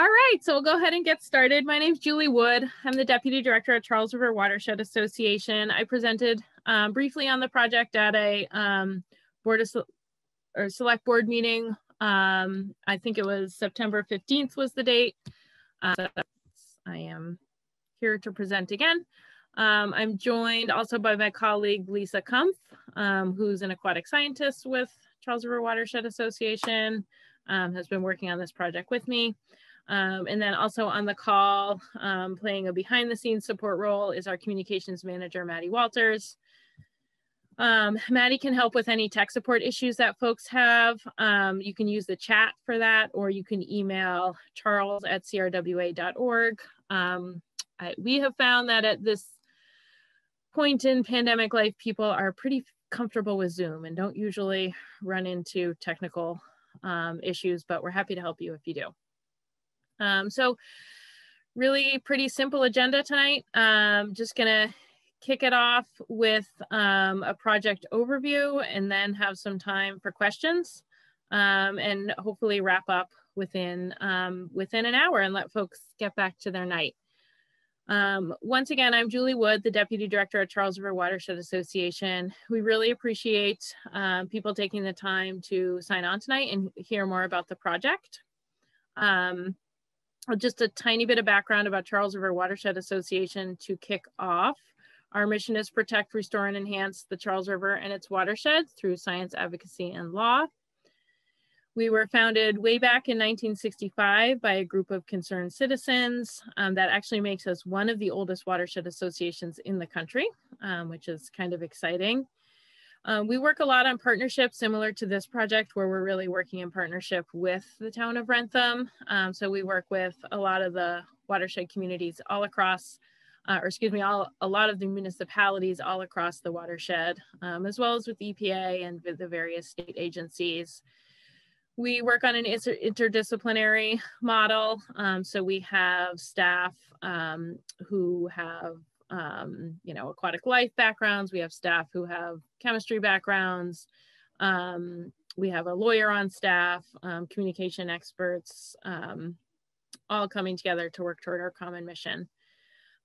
All right, so we'll go ahead and get started. My name is Julie Wood. I'm the Deputy Director at Charles River Watershed Association. I presented briefly on the project at a select board meeting. I think it was September 15th was the date. I am here to present again. I'm joined also by my colleague, Lisa Kumpf, who's an aquatic scientist with Charles River Watershed Association, has been working on this project with me. And then also on the call, playing a behind the scenes support role is our communications manager, Maddie Walters. Maddie can help with any tech support issues that folks have. You can use the chat for that, or you can email charles@crwa.org. We have found that at this point in pandemic life, people are pretty comfortable with Zoom and don't usually run into technical issues, but we're happy to help you if you do. So really pretty simple agenda tonight. Just gonna kick it off with a project overview and then have some time for questions and hopefully wrap up within an hour and let folks get back to their night. Once again, I'm Julie Wood, the Deputy Director at Charles River Watershed Association. We really appreciate people taking the time to sign on tonight and hear more about the project. Just a tiny bit of background about Charles River Watershed Association to kick off. Our mission is protect, restore, and enhance the Charles River and its watershed through science, advocacy, and law. We were founded way back in 1965 by a group of concerned citizens. That actually makes us one of the oldest watershed associations in the country, which is kind of exciting. We work a lot on partnerships similar to this project where we're really working in partnership with the town of Wrentham. So we work with a lot of the watershed communities all across, a lot of the municipalities all across the watershed, as well as with EPA and with the various state agencies. We work on an interdisciplinary model. So we have staff who have aquatic life backgrounds. We have staff who have chemistry backgrounds. We have a lawyer on staff, communication experts, all coming together to work toward our common mission.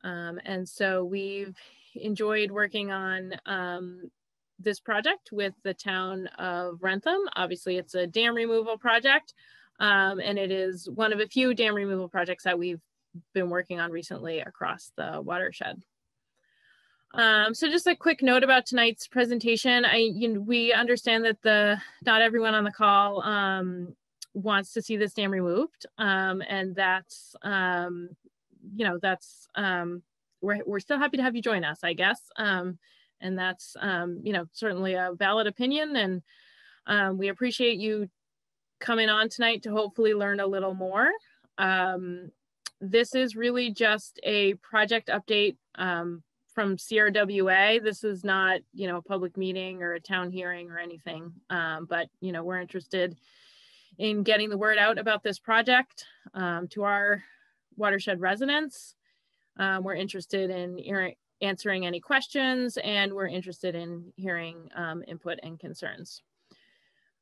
And so we've enjoyed working on this project with the town of Wrentham. Obviously, it's a dam removal project, and it is one of a few dam removal projects that we've been working on recently across the watershed. So just a quick note about tonight's presentation. We understand that not everyone on the call wants to see this dam removed, and that's we're still happy to have you join us, I guess. And that's certainly a valid opinion, and we appreciate you coming on tonight to hopefully learn a little more. This is really just a project update from CRWA. This is not, a public meeting or a town hearing or anything, but, we're interested in getting the word out about this project to our watershed residents. We're interested in answering any questions, and we're interested in hearing input and concerns.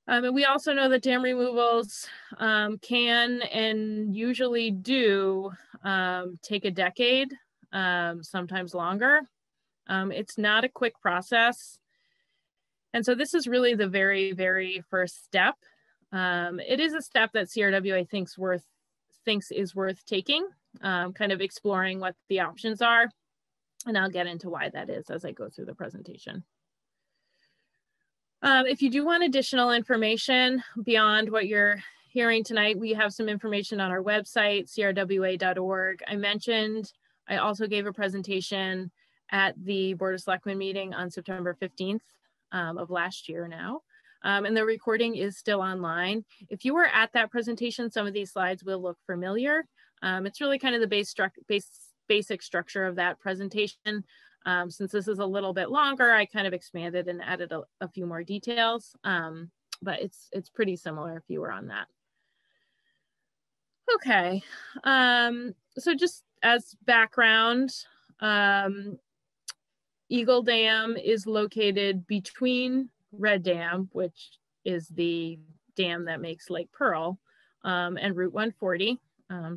And we also know that dam removals can and usually do take a decade, sometimes longer. It's not a quick process. And so this is really the very, very first step. It is a step that CRWA thinks is worth taking, kind of exploring what the options are. And I'll get into why that is as I go through the presentation. If you do want additional information beyond what you're hearing tonight, we have some information on our website, crwa.org. I also gave a presentation at the Board of Selectmen meeting on September 15th of last year now. And the recording is still online. If you were at that presentation, some of these slides will look familiar. It's really kind of the basic structure of that presentation. Since this is a little bit longer, I kind of expanded and added a few more details, but it's pretty similar if you were on that. Okay, so just as background, Eagle Dam is located between Red Dam, which is the dam that makes Lake Pearl, and Route 140.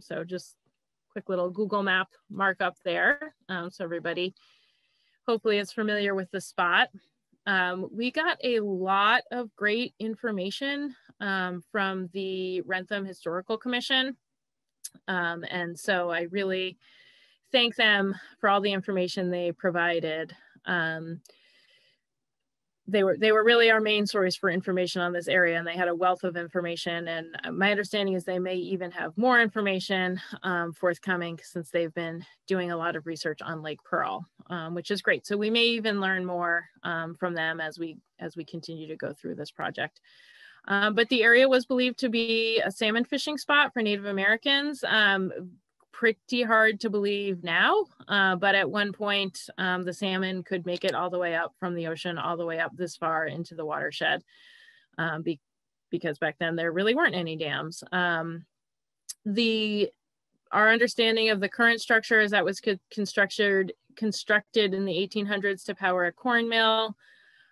So just quick little Google map markup there. So everybody hopefully is familiar with the spot. We got a lot of great information from the Wrentham Historical Commission. And so I really thank them for all the information they provided. They were really our main source for information on this area, and they had a wealth of information. And my understanding is they may even have more information forthcoming since they've been doing a lot of research on Lake Pearl, which is great. So we may even learn more from them as we continue to go through this project. But the area was believed to be a salmon fishing spot for Native Americans. Pretty hard to believe now, but at one point the salmon could make it all the way up from the ocean, all the way up this far into the watershed, because back then there really weren't any dams. Our understanding of the current structure is that was constructed in the 1800s to power a corn mill.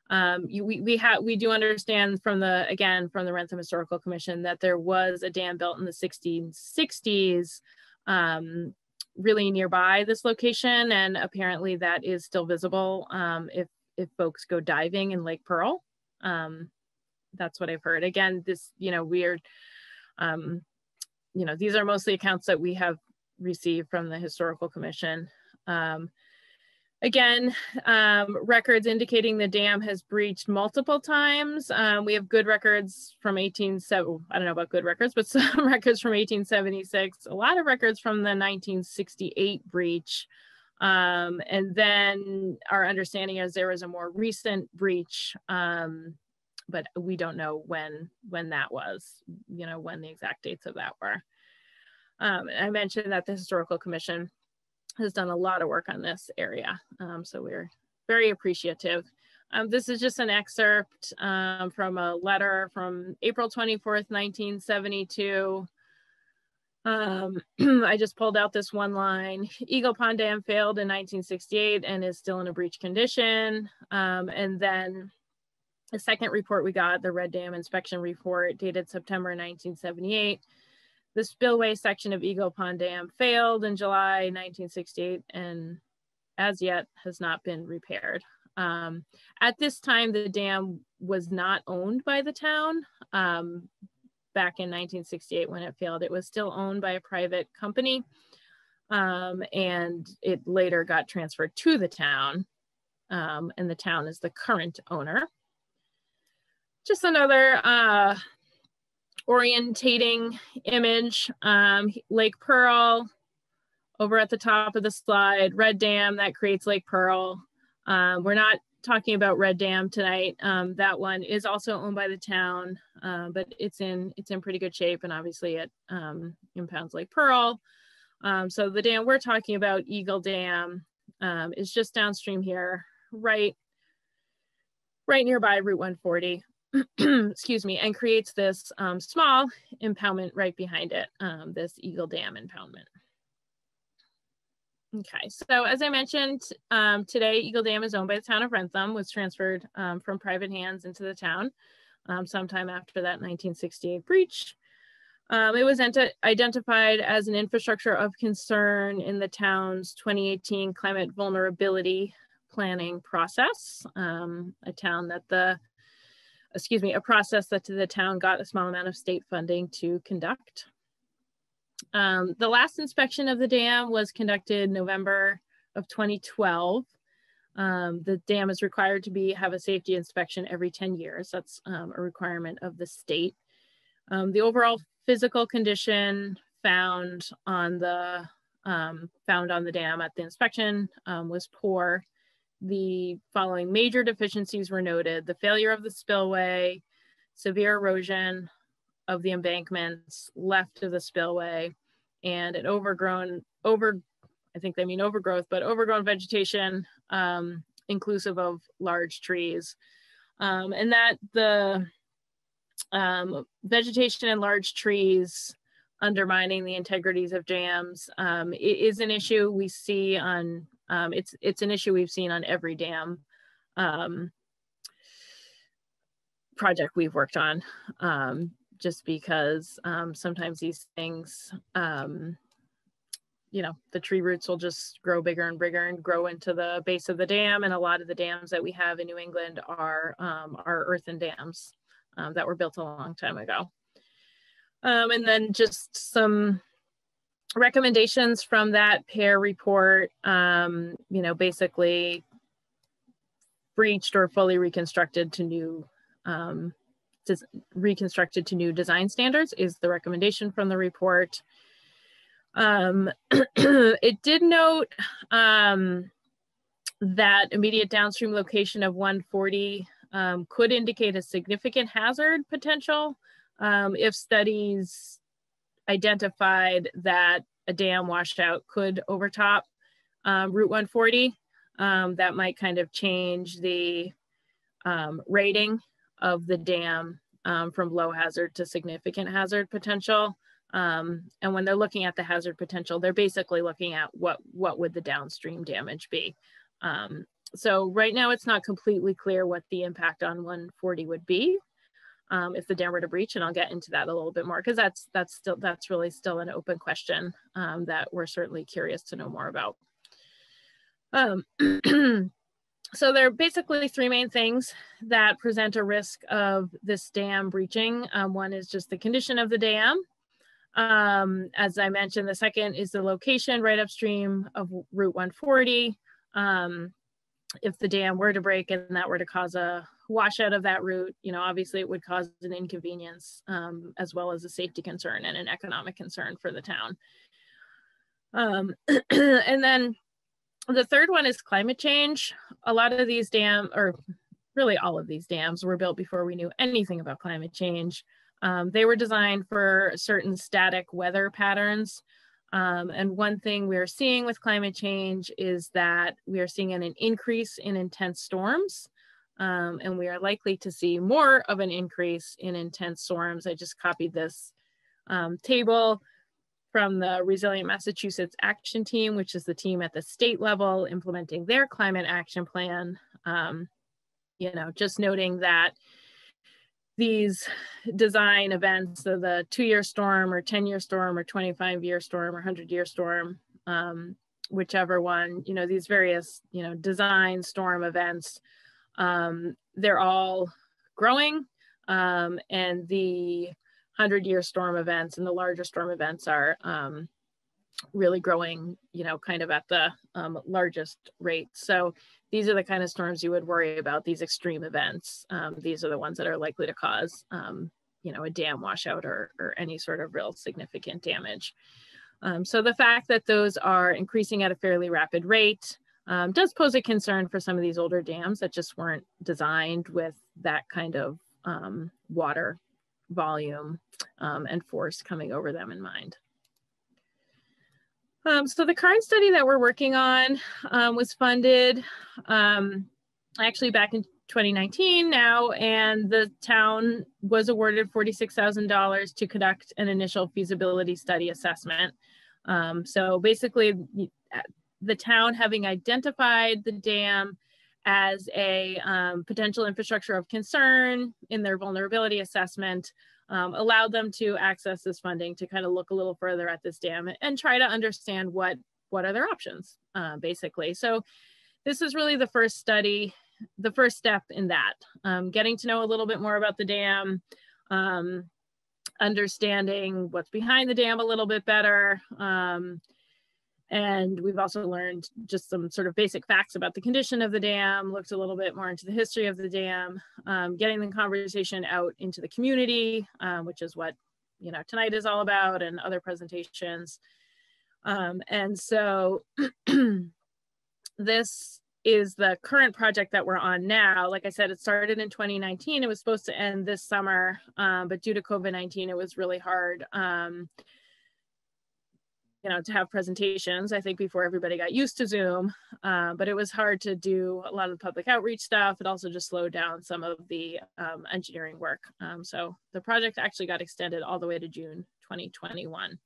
We do understand from the Wrentham Historical Commission that there was a dam built in the 1660s really nearby this location, and apparently that is still visible if folks go diving in Lake Pearl. That's what I've heard. Again, this, weird, these are mostly accounts that we have received from the Historical Commission. Again, records indicating the dam has breached multiple times. We have good records from I don't know about good records, but some records from 1876, a lot of records from the 1968 breach. And then our understanding is there was a more recent breach, but we don't know when that was, when the exact dates of that were. I mentioned that the Historical Commission has done a lot of work on this area. So we're very appreciative. This is just an excerpt from a letter from April 24th, 1972. I just pulled out this one line. Eagle Pond Dam failed in 1968 and is still in a breach condition. And then the second report we got, the Red Dam Inspection Report, dated September 1978. The spillway section of Eagle Pond Dam failed in July 1968 and as yet has not been repaired. At this time, the dam was not owned by the town. Back in 1968 when it failed, it was still owned by a private company, and it later got transferred to the town, and the town is the current owner. Just another orientating image. Lake Pearl over at the top of the slide, Red Dam that creates Lake Pearl. We're not talking about Red Dam tonight. That one is also owned by the town, but it's in pretty good shape, and obviously it impounds Lake Pearl. So the dam we're talking about, Eagle Dam, is just downstream here, right nearby Route 140. Excuse me, and creates this small impoundment right behind it, this Eagle Dam impoundment. Okay, so as I mentioned, today Eagle Dam is owned by the town of Wrentham, was transferred from private hands into the town sometime after that 1968 breach. It was identified as an infrastructure of concern in the town's 2018 climate vulnerability planning process, a process that the town got a small amount of state funding to conduct. The last inspection of the dam was conducted November of 2012. The dam is required to have a safety inspection every 10 years. That's a requirement of the state. The overall physical condition found on the dam at the inspection was poor. The following major deficiencies were noted: the failure of the spillway, severe erosion of the embankments left of the spillway, and an overgrown vegetation, inclusive of large trees. And that the vegetation and large trees undermining the integrities of dams is an issue we see on it's an issue we've seen on every dam project we've worked on. just because sometimes these things, you know, the tree roots will just grow bigger and bigger and grow into the base of the dam. And a lot of the dams that we have in New England are earthen dams that were built a long time ago. And then just some recommendations from that pair report, you know, basically breached or fully reconstructed to new design standards is the recommendation from the report. It did note that immediate downstream location of 140 could indicate a significant hazard potential if studies identified that a dam washout could overtop Route 140. That might kind of change the rating of the dam from low hazard to significant hazard potential. And when they're looking at the hazard potential, they're basically looking at what would the downstream damage be. So right now it's not completely clear what the impact on 140 would be if the dam were to breach, and I'll get into that a little bit more because that's really still an open question that we're certainly curious to know more about. So there are basically three main things that present a risk of this dam breaching. One is just the condition of the dam. As I mentioned, the second is the location right upstream of Route 140. If the dam were to break and that were to cause a washout of that route, you know, obviously it would cause an inconvenience as well as a safety concern and an economic concern for the town. And then the third one is climate change. A lot of these dams, or really all of these dams, were built before we knew anything about climate change. They were designed for certain static weather patterns. And one thing we're seeing with climate change is that we are seeing an increase in intense storms. And we are likely to see more of an increase in intense storms. I just copied this table from the Resilient Massachusetts Action Team, which is the team at the state level implementing their climate action plan. You know, just noting that these design events, so the 2-year storm or 10-year storm or 25-year storm or 100-year storm, whichever one, you know, these various, you know, design storm events, they're all growing, and the 100-year storm events and the larger storm events are really growing, you know, kind of at the largest rate. So these are the kind of storms you would worry about, these extreme events. These are the ones that are likely to cause, you know, a dam washout or any sort of real significant damage. So the fact that those are increasing at a fairly rapid rate does pose a concern for some of these older dams that just weren't designed with that kind of water volume and force coming over them in mind. So the current study that we're working on was funded actually back in 2019 now, and the town was awarded $46,000 to conduct an initial feasibility study assessment. So basically, the town, having identified the dam as a potential infrastructure of concern in their vulnerability assessment, allowed them to access this funding to kind of look a little further at this dam and try to understand what are their options, basically. So this is really the first study, the first step in that, getting to know a little bit more about the dam, understanding what's behind the dam a little bit better. And we've also learned just some sort of basic facts about the condition of the dam, looked a little bit more into the history of the dam, getting the conversation out into the community, which is what, you know, tonight is all about, and other presentations. And so this is the current project that we're on now. Like I said, it started in 2019. It was supposed to end this summer, but due to COVID-19, it was really hard, you know, to have presentations, I think, before everybody got used to Zoom, but it was hard to do a lot of the public outreach stuff. It also just slowed down some of the engineering work. So the project actually got extended all the way to June 2021.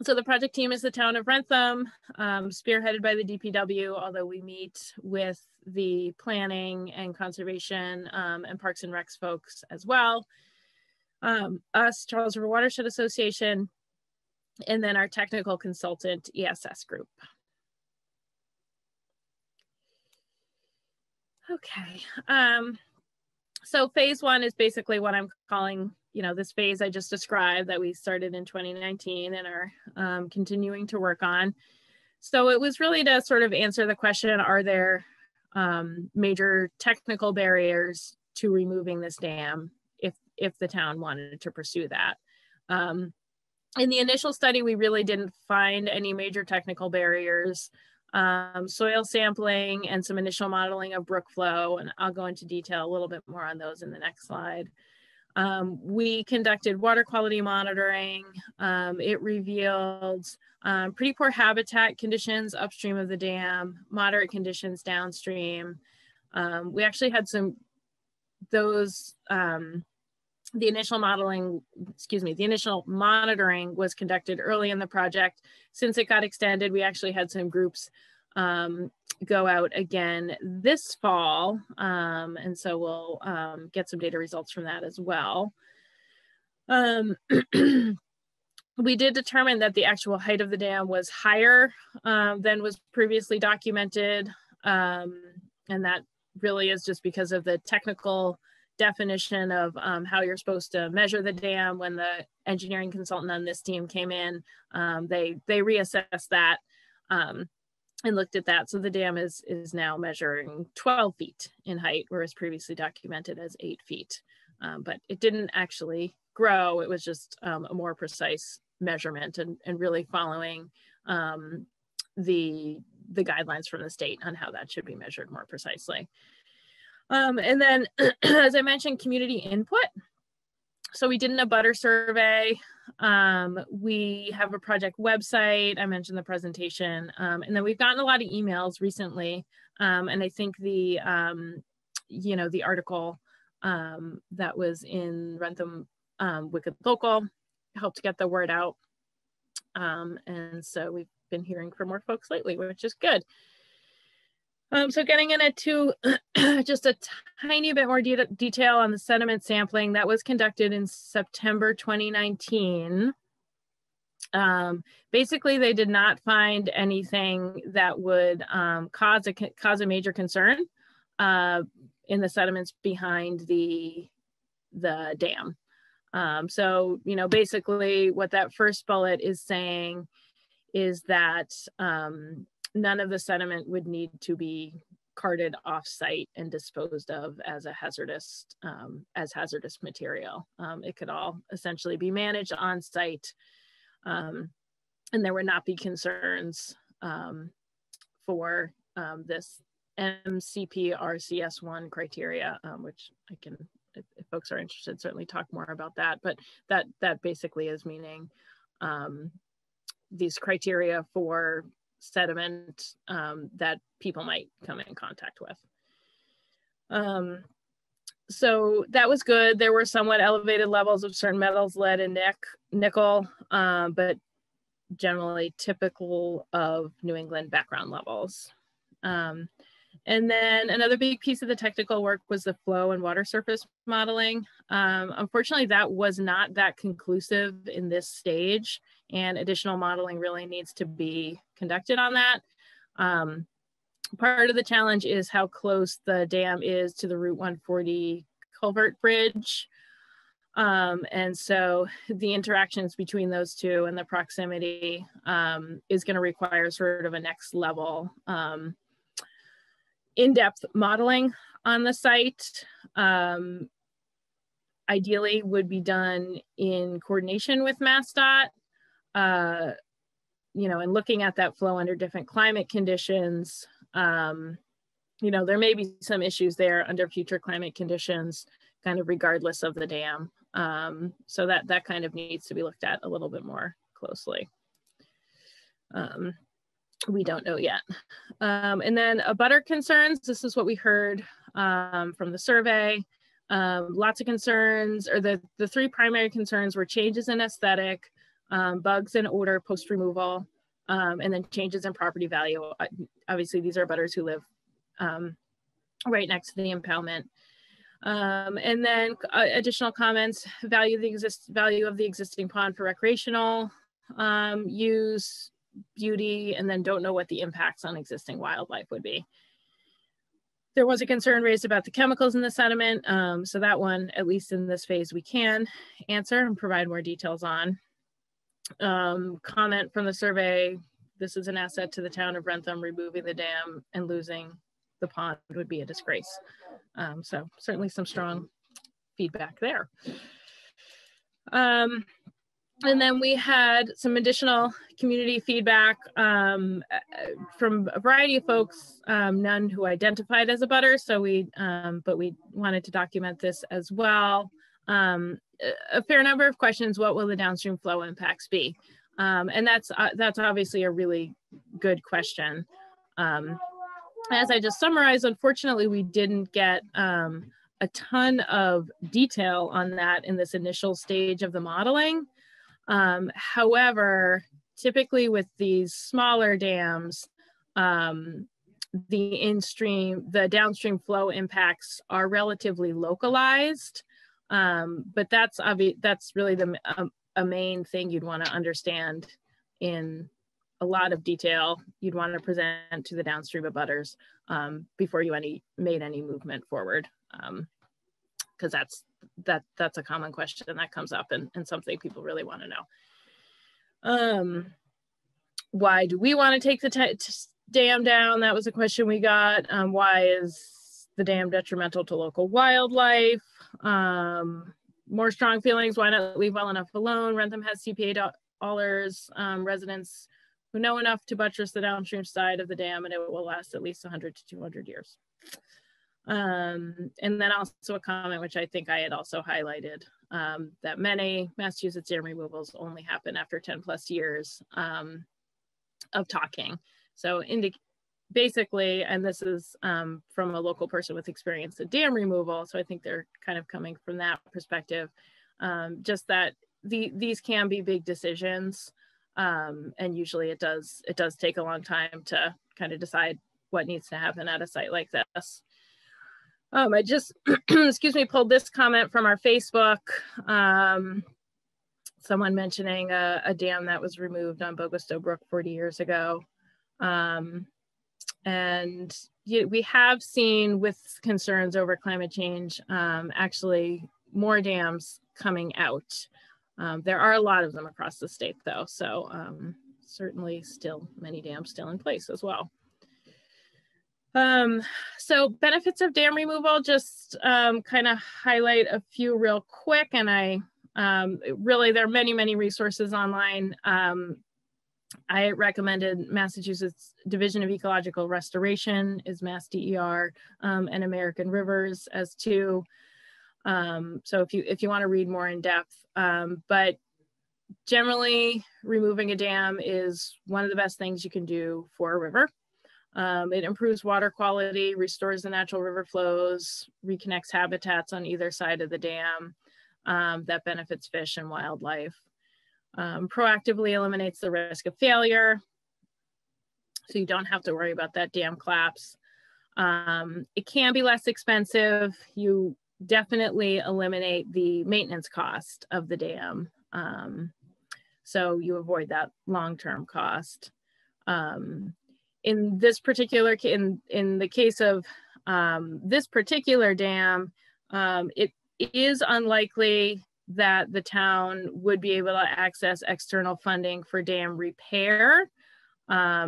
So the project team is the town of Wrentham, spearheaded by the DPW, although we meet with the planning and conservation and Parks and Recs folks as well. us, Charles River Watershed Association, and then our technical consultant ESS group. Okay, so phase one is basically what I'm calling, this phase I just described that we started in 2019 and are continuing to work on. So it was really to sort of answer the question, are there major technical barriers to removing this dam if the town wanted to pursue that? In the initial study, we really didn't find any major technical barriers. Soil sampling and some initial modeling of brook flow, and I'll go into detail a little bit more on those in the next slide. We conducted water quality monitoring. It revealed pretty poor habitat conditions upstream of the dam, moderate conditions downstream. We actually had the initial monitoring was conducted early in the project. Since it got extended, we actually had some groups go out again this fall. And so we'll get some data results from that as well. We did determine that the actual height of the dam was higher than was previously documented. And that really is just because of the technical definition of how you're supposed to measure the dam. When the engineering consultant on this team came in, they reassessed that and looked at that. So the dam is now measuring 12 feet in height, whereas previously documented as 8 feet. But it didn't actually grow. It was just a more precise measurement and really following the guidelines from the state on how that should be measured more precisely. And then, as I mentioned, community input. So we did an abutter survey. We have a project website. I mentioned the presentation. And then we've gotten a lot of emails recently. And I think the article that was in Wrentham Wicked Local helped get the word out. And so we've been hearing from more folks lately, which is good. So getting into just a tiny bit more detail on the sediment sampling that was conducted in September 2019. Basically, they did not find anything that would cause a major concern in the sediments behind the dam. So, basically what that first bullet is saying is that none of the sediment would need to be carted off-site and disposed of as a hazardous material. It could all essentially be managed on-site, and there would not be concerns for this MCP-RCS1 criteria, which I can, if folks are interested, certainly talk more about that. But that basically is meaning these criteria for sediment that people might come in contact with. So that was good. There were somewhat elevated levels of certain metals, lead and nickel, but generally typical of New England background levels. And then another big piece of the technical work was the flow and water surface modeling. Unfortunately, that was not that conclusive in this stage, and additional modeling really needs to be conducted on that. Part of the challenge is how close the dam is to the Route 140 culvert bridge. And so the interactions between those two and the proximity is going to require sort of a next level in-depth modeling on the site. Ideally would be done in coordination with MassDOT, and looking at that flow under different climate conditions. There may be some issues there under future climate conditions, kind of regardless of the dam. So that kind of needs to be looked at a little bit more closely. We don't know yet. And then abutter concerns, this is what we heard from the survey. Lots of concerns, or the three primary concerns were changes in aesthetic, bugs and odor post-removal, and then changes in property value. Obviously, these are abutters who live right next to the impoundment. And then additional comments, value of the existing pond for recreational use, beauty, and then don't know what the impacts on existing wildlife would be. There was a concern raised about the chemicals in the sediment. So that one, at least in this phase, we can answer and provide more details on. Comment from the survey, this is an asset to the town of Wrentham. Removing the dam and losing the pond would be a disgrace. So certainly some strong feedback there. And then we had some additional community feedback from a variety of folks, none who identified as abutters. So but we wanted to document this as well. A fair number of questions. What will the downstream flow impacts be? And that's obviously a really good question. As I just summarized, unfortunately, we didn't get a ton of detail on that in this initial stage of the modeling. However, typically with these smaller dams, the downstream flow impacts are relatively localized. But that's really a main thing you'd want to understand in a lot of detail. You'd want to present to the downstream abutters before you made any movement forward, because that's a common question that comes up and something people really want to know. Why do we want to take the dam down? That was a question we got. Why is the dam detrimental to local wildlife? More strong feelings, why not leave well enough alone? Wrentham has CPA dollars, residents who know enough to buttress the downstream side of the dam, and it will last at least 100 to 200 years. And then also a comment, which I think I had also highlighted, that many Massachusetts dam removals only happen after 10 plus years of talking. So basically, and this is from a local person with experience in dam removal, so I think they're kind of coming from that perspective, just that these can be big decisions, and usually it does take a long time to kind of decide what needs to happen at a site like this. I just, excuse me, pulled this comment from our Facebook. Someone mentioning a dam that was removed on Bogastow Brook 40 years ago. And we have seen, with concerns over climate change, actually more dams coming out. There are a lot of them across the state though. So certainly still many dams still in place as well. So benefits of dam removal, just kind of highlight a few real quick, and really there are many resources online. I recommended Massachusetts Division of Ecological Restoration is Mass DER, and American Rivers as two. So if you want to read more in depth, but generally removing a dam is one of the best things you can do for a river. It improves water quality, restores the natural river flows, reconnects habitats on either side of the dam that benefits fish and wildlife. Proactively eliminates the risk of failure, so you don't have to worry about that dam collapse. It can be less expensive. You definitely eliminate the maintenance cost of the dam, so you avoid that long-term cost. In this particular, in the case of this particular dam, it is unlikely that the town would be able to access external funding for dam repair. I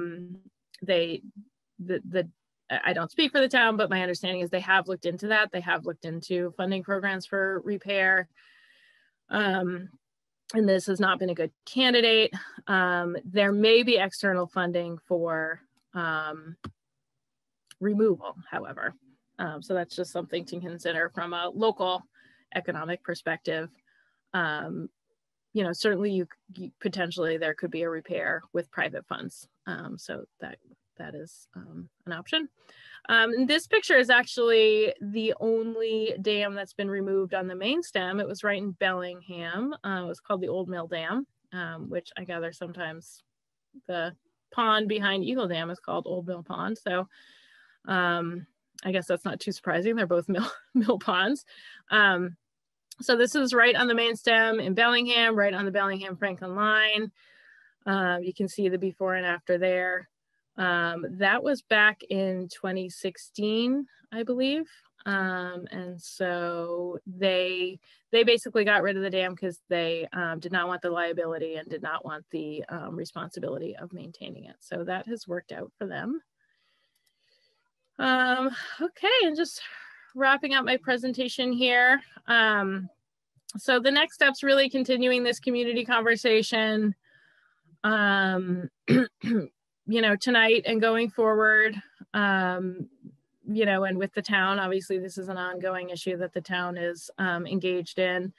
don't speak for the town, but my understanding is they have looked into that. They have looked into funding programs for repair. And this has not been a good candidate. There may be external funding for removal, however. So that's just something to consider from a local economic perspective. You know, certainly you potentially there could be a repair with private funds. So that is an option. And this picture is actually the only dam that's been removed on the main stem. It was right in Bellingham. It was called the Old Mill Dam, which I gather sometimes the pond behind Eagle Dam is called Old Mill Pond. So I guess that's not too surprising. They're both mill ponds. So this is right on the main stem in Bellingham, right on the Bellingham-Franklin line. You can see the before and after there. That was back in 2016, I believe. And so they basically got rid of the dam because they did not want the liability and did not want the responsibility of maintaining it. So that has worked out for them. Okay, and just wrapping up my presentation here. So the next step's really continuing this community conversation, you know, tonight and going forward, you know, and with the town. Obviously this is an ongoing issue that the town is engaged in.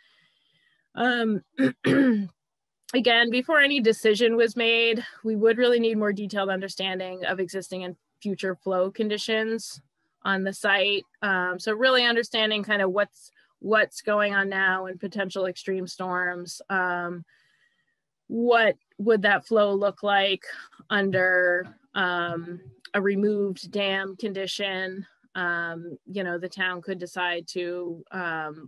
Again, before any decision was made, we would really need more detailed understanding of existing and future flow conditions on the site. So really understanding kind of what's going on now and potential extreme storms. What would that flow look like under a removed dam condition? You know, the town could decide to,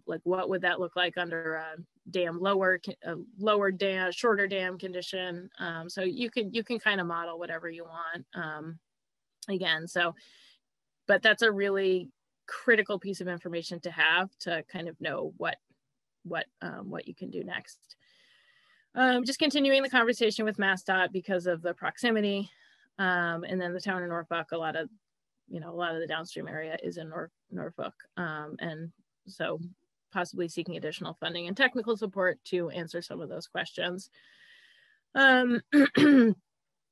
like, what would that look like under a dam lower dam, shorter dam condition? So you can kind of model whatever you want. Again, so, but that's a really critical piece of information to have to kind of know what you can do next. Just continuing the conversation with MassDOT because of the proximity, and then the town of Norfolk. A lot of the downstream area is in Norfolk, and so possibly seeking additional funding and technical support to answer some of those questions.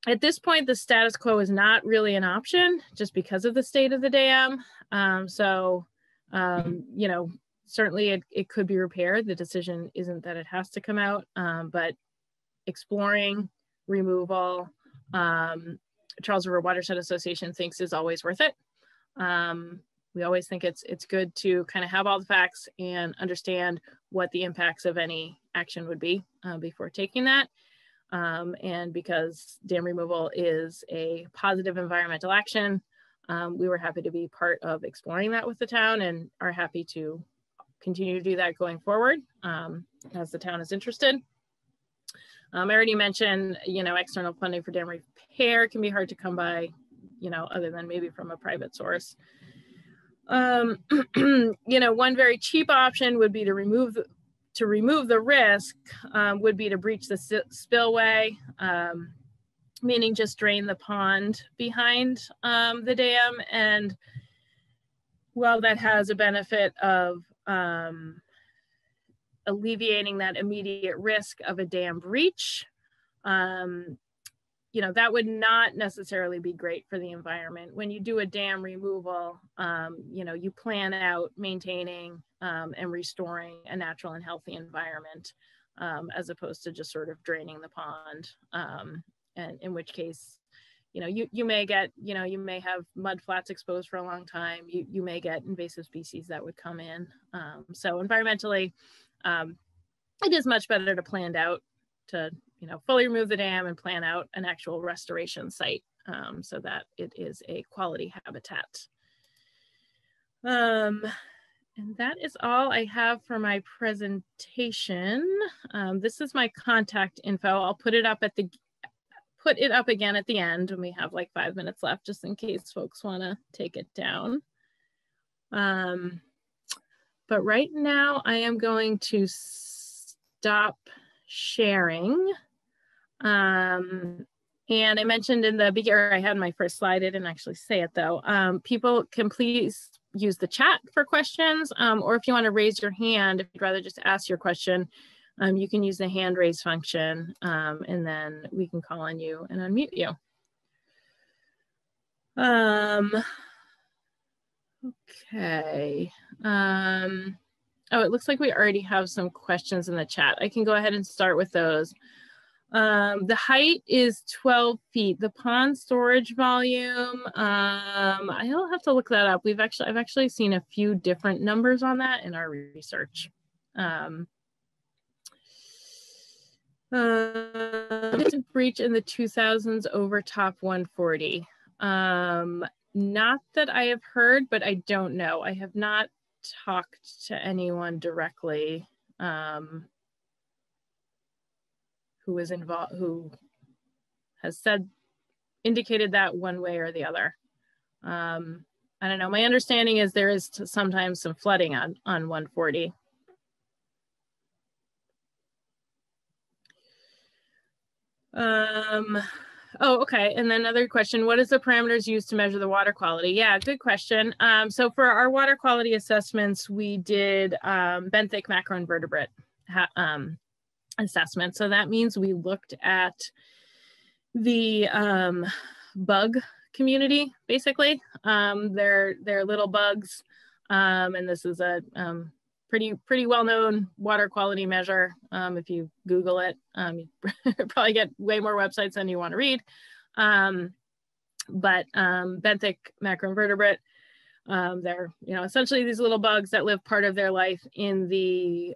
At this point, the status quo is not really an option just because of the state of the dam. You know, certainly it could be repaired. The decision isn't that it has to come out, but exploring removal, Charles River Watershed Association thinks is always worth it. We always think it's good to kind of have all the facts and understand what the impacts of any action would be before taking that. And because dam removal is a positive environmental action, we were happy to be part of exploring that with the town and are happy to continue to do that going forward as the town is interested. I already mentioned, you know, external funding for dam repair can be hard to come by, you know, other than maybe from a private source. You know, one very cheap option would be to remove the risk, would be to breach the spillway, meaning just drain the pond behind the dam. And while that has a benefit of alleviating that immediate risk of a dam breach, you know, that would not necessarily be great for the environment. When you do a dam removal, you know, you plan out maintaining and restoring a natural and healthy environment, as opposed to just sort of draining the pond. And in which case, you know, you may get, you know, you may have mud flats exposed for a long time. You may get invasive species that would come in. So environmentally, it is much better to plan out to, you know, fully remove the dam and plan out an actual restoration site so that it is a quality habitat. And that is all I have for my presentation. This is my contact info. I'll put it up again at the end when we have like 5 minutes left, just in case folks want to take it down. But right now I am going to stop sharing. And I mentioned in the beginning, I had my first slide, I didn't actually say it though. People can please use the chat for questions, or if you want to raise your hand, if you'd rather just ask your question, you can use the hand raise function, and then we can call on you and unmute you. Okay. Oh, it looks like we already have some questions in the chat. I can go ahead and start with those. The height is 12 feet. The pond storage volume, I'll have to look that up. I've actually seen a few different numbers on that in our research. Breach in the 2000s over top 140. Not that I have heard, but I don't know. I have not talked to anyone directly who is involved, who has indicated that one way or the other. I don't know. My understanding is there is sometimes some flooding on 140. Oh, okay. And then another question, what is the parameters used to measure the water quality? Yeah, good question. So for our water quality assessments, we did benthic macroinvertebrate assessment. So that means we looked at the bug community, basically. They're little bugs. And this is a pretty well-known water quality measure. If you Google it, you probably get way more websites than you want to read. But benthic macroinvertebrate, they're essentially these little bugs that live part of their life in the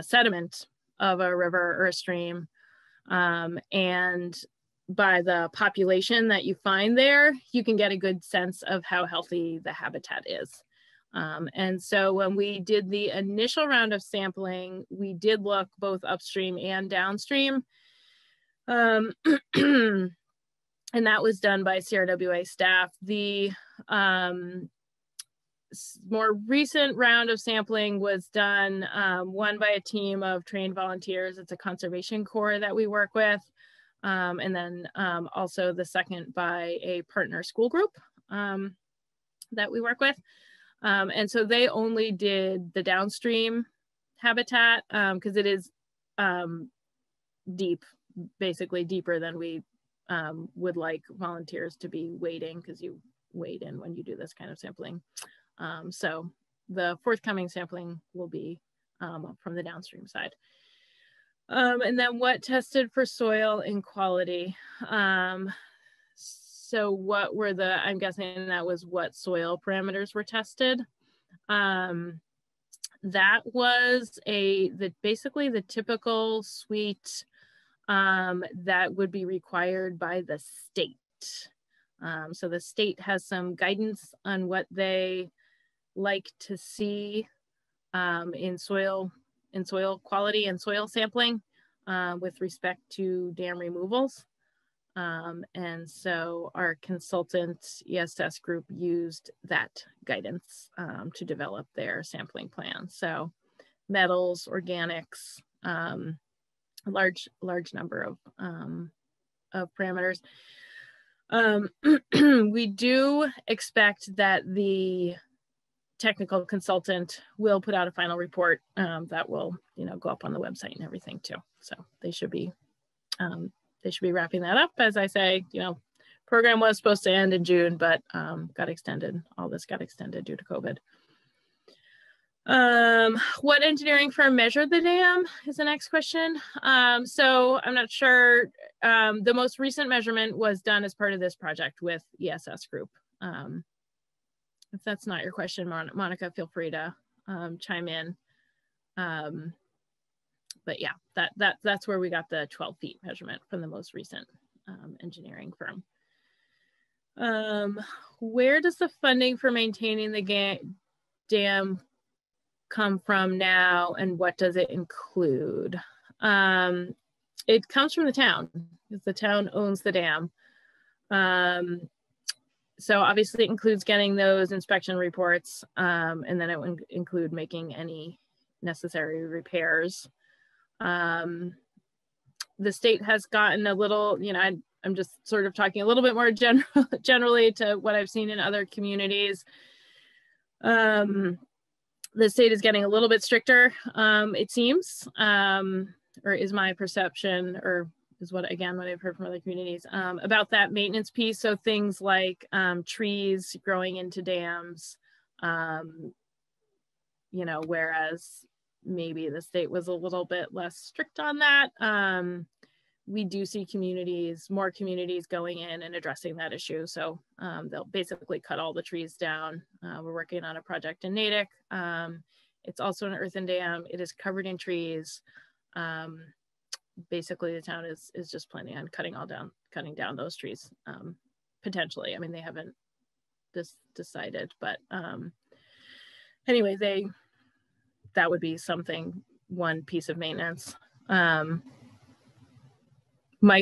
sediment of a river or a stream. And by the population that you find there, you can get a good sense of how healthy the habitat is. And so when we did the initial round of sampling, we did look both upstream and downstream. And that was done by CRWA staff. The more recent round of sampling was done, one by a team of trained volunteers. It's a conservation corps that we work with. And then also the second by a partner school group that we work with. And so they only did the downstream habitat because it is deep, basically deeper than we would like volunteers to be wading, because you wade in when you do this kind of sampling. So the forthcoming sampling will be from the downstream side. And then what tested for soil and quality? So what were I'm guessing that was what soil parameters were tested. That was basically the typical suite that would be required by the state. So the state has some guidance on what they like to see in soil quality and soil sampling with respect to dam removals. And so our consultant ESS group used that guidance to develop their sampling plan. So metals, organics, large number of parameters. We do expect that the technical consultant will put out a final report that will, go up on the website and everything too. So they should be wrapping that up. As I say, program was supposed to end in June, but got extended. All this got extended due to COVID. What engineering firm measured the dam is the next question. So I'm not sure. The most recent measurement was done as part of this project with ESS group. If that's not your question, Monica, feel free to chime in. But yeah, that's where we got the 12 feet measurement from the most recent engineering firm. Where does the funding for maintaining the dam come from now, and what does it include? It comes from the town, because the town owns the dam. So obviously it includes getting those inspection reports, and then it would include making any necessary repairs. The state has gotten a little, I'm just sort of talking a little bit more generally to what I've seen in other communities. The state is getting a little bit stricter, it seems, or is my perception, or is what I've heard from other communities about that maintenance piece. So things like trees growing into dams, whereas maybe the state was a little bit less strict on that. We do see more communities going in and addressing that issue. So they'll basically cut all the trees down. We're working on a project in Natick. It's also an earthen dam. It is covered in trees. Basically the town is just planning on cutting down those trees, potentially. I mean, they haven't decided. But anyway, that would be something, one piece of maintenance. Mike,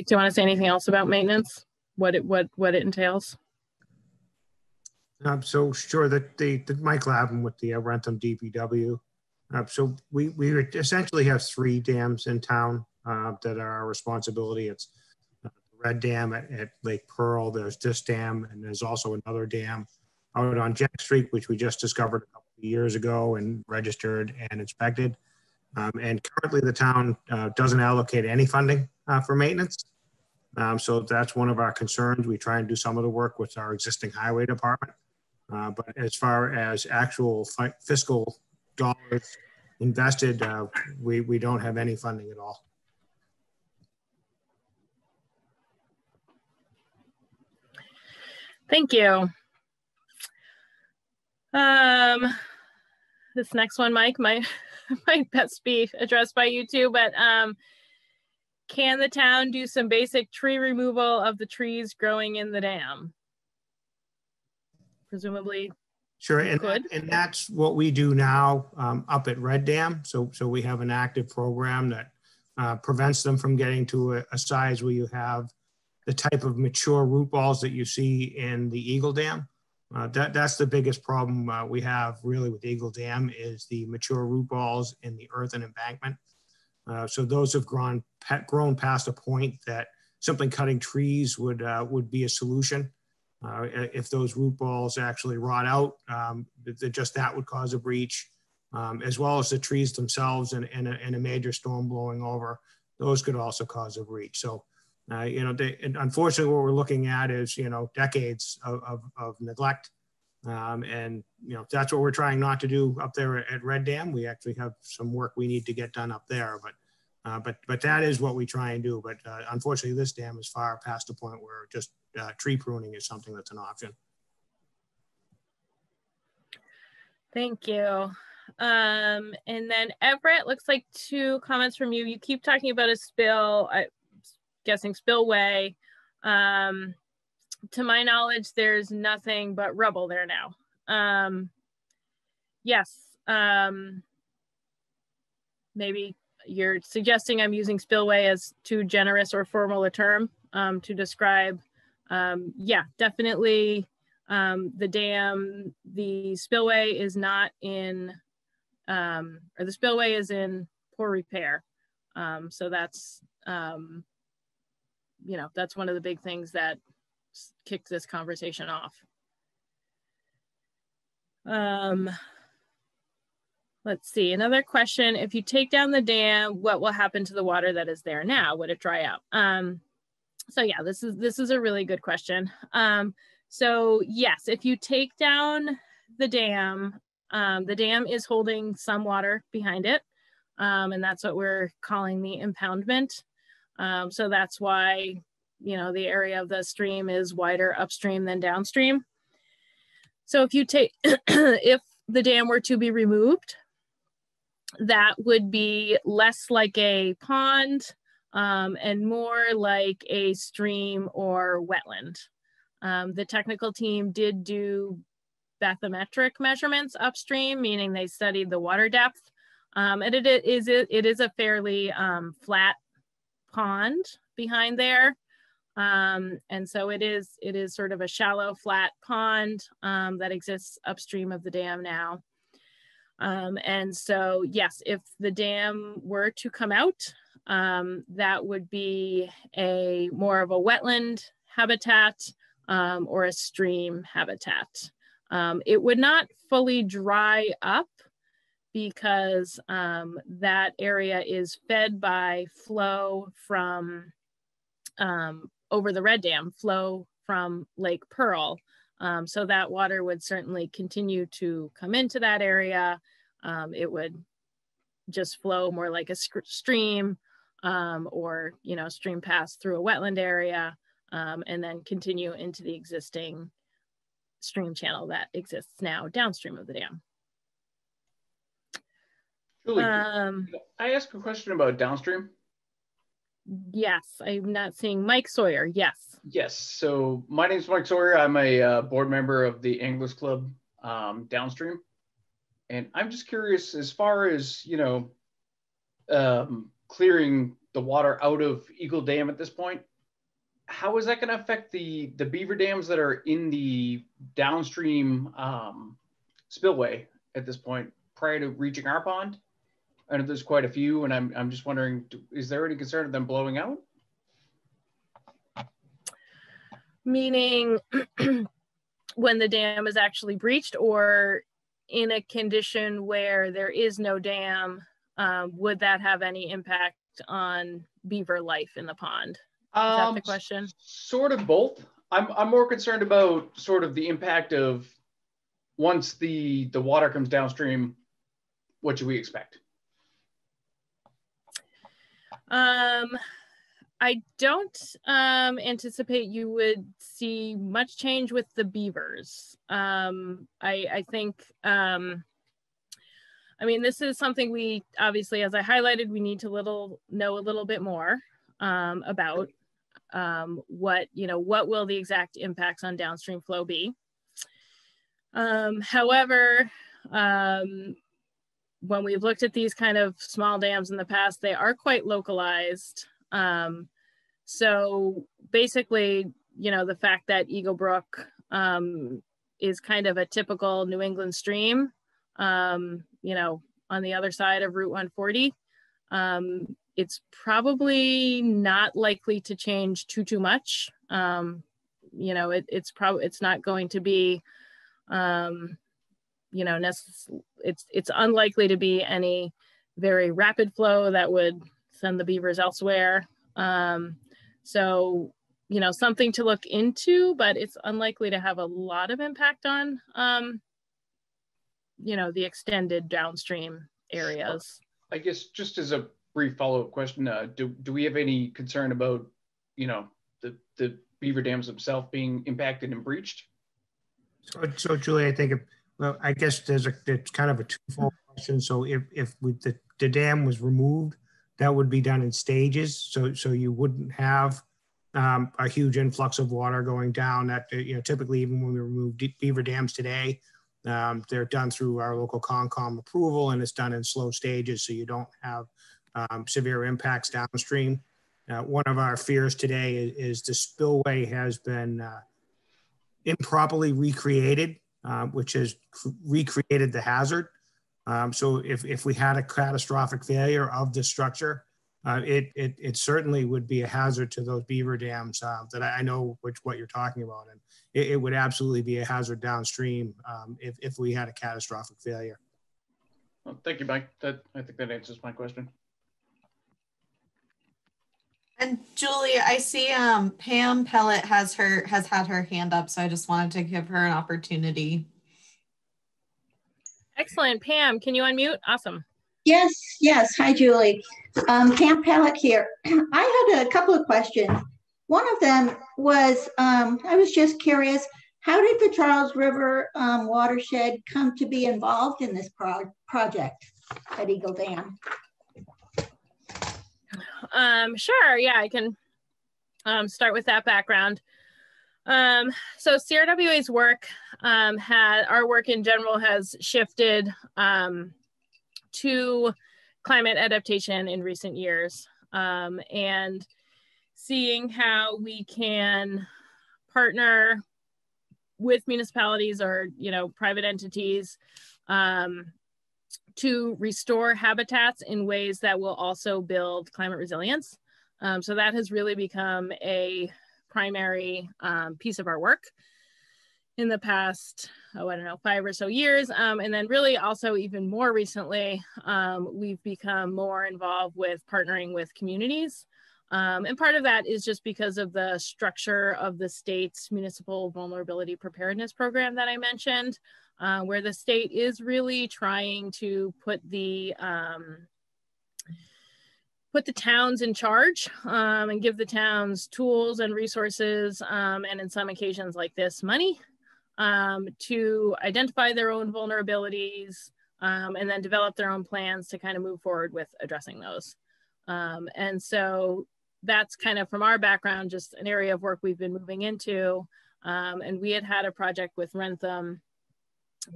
do you want to say anything else about maintenance? What it entails? So sure, that the Mike Lapham with the Wrentham DPW. So we essentially have 3 dams in town that are our responsibility. It's the Red Dam at Lake Pearl. There's this dam, and there's also another dam out on Jack Street, which we just discovered a couple of years ago and registered and inspected. And currently the town doesn't allocate any funding for maintenance. So that's one of our concerns. We try and do some of the work with our existing highway department. But as far as actual fiscal dollars invested, we don't have any funding at all. Thank you. This next one, Mike, might best be addressed by you too, but can the town do some basic tree removal of the trees growing in the dam? Presumably. Sure, and that's what we do now up at Red Dam. So we have an active program that prevents them from getting to a size where you have the type of mature root balls that you see in the Eagle Dam. That's the biggest problem we have really with Eagle Dam is the mature root balls in the earthen embankment. So those have grown past a point that simply cutting trees would be a solution. If those root balls actually rot out, just that would cause a breach, as well as the trees themselves in a major storm blowing over. Those could also cause a breach. So, unfortunately, what we're looking at is, decades of neglect. And, that's what we're trying not to do up there at Red Dam. We actually have some work we need to get done up there, but that is what we try and do. But unfortunately, this dam is far past the point where just tree pruning is something that's an option. Thank you. And then Everett, looks like 2 comments from you. You keep talking about a spill, I'm guessing spillway. To my knowledge, there's nothing but rubble there now. Yes. Maybe you're suggesting I'm using spillway as too generous or formal a term to describe. Yeah, definitely the dam, the spillway is not in, or the spillway is in poor repair. So that's, that's one of the big things that kicked this conversation off. Let's see, another question. If you take down the dam, what will happen to the water that is there now? Would it dry out? So yeah, this is a really good question. So yes, if you take down the dam is holding some water behind it. And that's what we're calling the impoundment. So that's why, the area of the stream is wider upstream than downstream. So if you take, if the dam were to be removed, that would be less like a pond and more like a stream or wetland. The technical team did do bathymetric measurements upstream, meaning they studied the water depth. And it is a fairly flat pond behind there. And so it is sort of a shallow, flat pond that exists upstream of the dam now. And so, yes, if the dam were to come out, that would be more of a wetland habitat or a stream habitat. It would not fully dry up because that area is fed by flow from over the Red Dam, flow from Lake Pearl. So that water would certainly continue to come into that area. It would just flow more like a stream or, stream pass through a wetland area and then continue into the existing stream channel that exists now downstream of the dam. Julie, can I ask a question about downstream? Yes, I'm not seeing Mike Sawyer. Yes. Yes. So my name is Mike Sawyer. I'm a board member of the Anglers Club downstream. And I'm just curious, as far as, clearing the water out of Eagle Dam at this point, how is that going to affect the beaver dams that are in the downstream spillway at this point prior to reaching our pond? I know there's quite a few, and I'm just wondering, is there any concern of them blowing out? Meaning when the dam is actually breached, or in a condition where there is no dam, would that have any impact on beaver life in the pond? Is that the question? Sort of both. I'm more concerned about sort of the impact of once the water comes downstream, what should we expect? I don't anticipate you would see much change with the beavers. I think, I mean, this is something we obviously, as I highlighted, we need to know a little bit more about what will the exact impacts on downstream flow be. However, when we've looked at these kind of small dams in the past, they are quite localized. So basically, the fact that Eagle Brook is kind of a typical New England stream, on the other side of Route 140, it's probably not likely to change too much. It's not going to be, it's unlikely to be any very rapid flow that would send the beavers elsewhere. So, something to look into, but it's unlikely to have a lot of impact on, the extended downstream areas. I guess just as a brief follow-up question, do we have any concern about, the beaver dams themselves being impacted and breached? So Julie, I think, I guess it's kind of a twofold question. So if the dam was removed, that would be done in stages. So you wouldn't have a huge influx of water going down. That typically, even when we remove beaver dams today, they're done through our local Concom approval, and it's done in slow stages, so you don't have severe impacts downstream. One of our fears today is the spillway has been improperly recreated, which has recreated the hazard. So if we had a catastrophic failure of the structure, it certainly would be a hazard to those beaver dams that I know what you're talking about. And it would absolutely be a hazard downstream if we had a catastrophic failure. Well, thank you, Mike. I think that answers my question. And Julie, I see Pam Pellet has had her hand up, so I just wanted to give her an opportunity. Excellent. Pam, can you unmute? Awesome. Yes. Hi, Julie. Pam Pellet here. I had a couple of questions. One of them was, I was just curious, how did the Charles River watershed come to be involved in this project at Eagle Dam? Sure. Yeah, I can start with that background. So CRWA's work, our work in general has shifted to climate adaptation in recent years, and seeing how we can partner with municipalities or private entities to restore habitats in ways that will also build climate resilience. So that has really become a primary piece of our work in the past, 5 or so years. And then really also even more recently, we've become more involved with partnering with communities. And part of that is just because of the structure of the state's municipal vulnerability preparedness program that I mentioned, where the state is really trying to put the towns in charge and give the towns tools and resources, and in some occasions like this, money to identify their own vulnerabilities and then develop their own plans to kind of move forward with addressing those. And so, that's kind of from our background, just an area of work we've been moving into. And we had a project with Wrentham,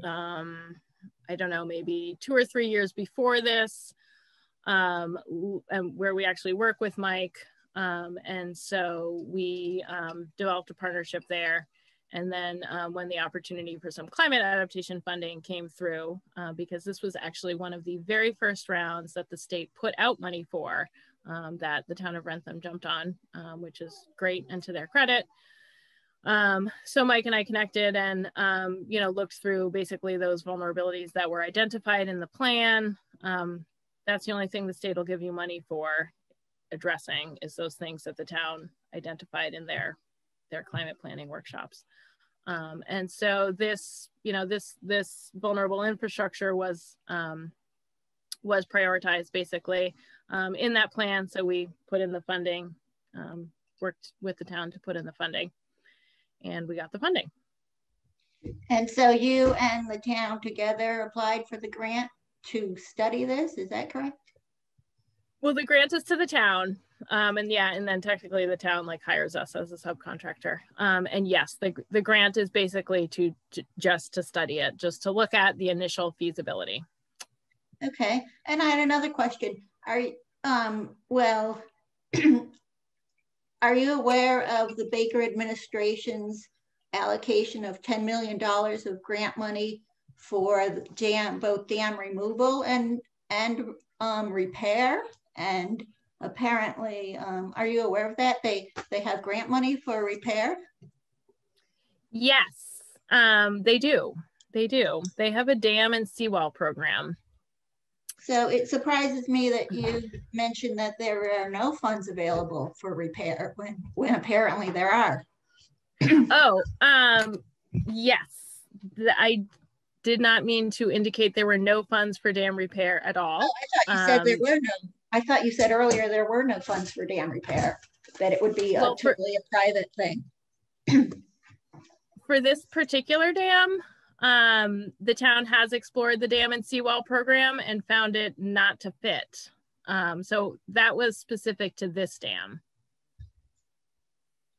I don't know, maybe 2 or 3 years before this, and where we actually work with Mike. And so we developed a partnership there. And then when the opportunity for some climate adaptation funding came through, because this was actually one of the very first rounds that the state put out money for, that the town of Wrentham jumped on, which is great and to their credit. So Mike and I connected and, you know, looked through basically those vulnerabilities that were identified in the plan. That's the only thing the state will give you money for addressing, is those things that the town identified in their climate planning workshops. And so this, you know, this vulnerable infrastructure was prioritized basically in that plan. So we put in the funding, worked with the town to put in the funding, and we got the funding. And so you and the town together applied for the grant to study this, is that correct? Well, the grant is to the town, and yeah, and then technically the town like hires us as a subcontractor. And yes, the grant is basically just to study it, just to look at the initial feasibility. Okay, and I had another question. Are well, are you aware of the Baker administration's allocation of $10 million of grant money for the both dam removal and repair? And apparently, are you aware of that? They have grant money for repair? Yes, they do. They do. They have a dam and seawall program. So it surprises me that you mentioned that there are no funds available for repair when apparently there are. Oh, yes. I did not mean to indicate there were no funds for dam repair at all. Oh, I thought you said there were no. I thought you said earlier there were no funds for dam repair, that it would be totally a private thing. For this particular dam, the town has explored the dam and seawall program and found it not to fit. So that was specific to this dam.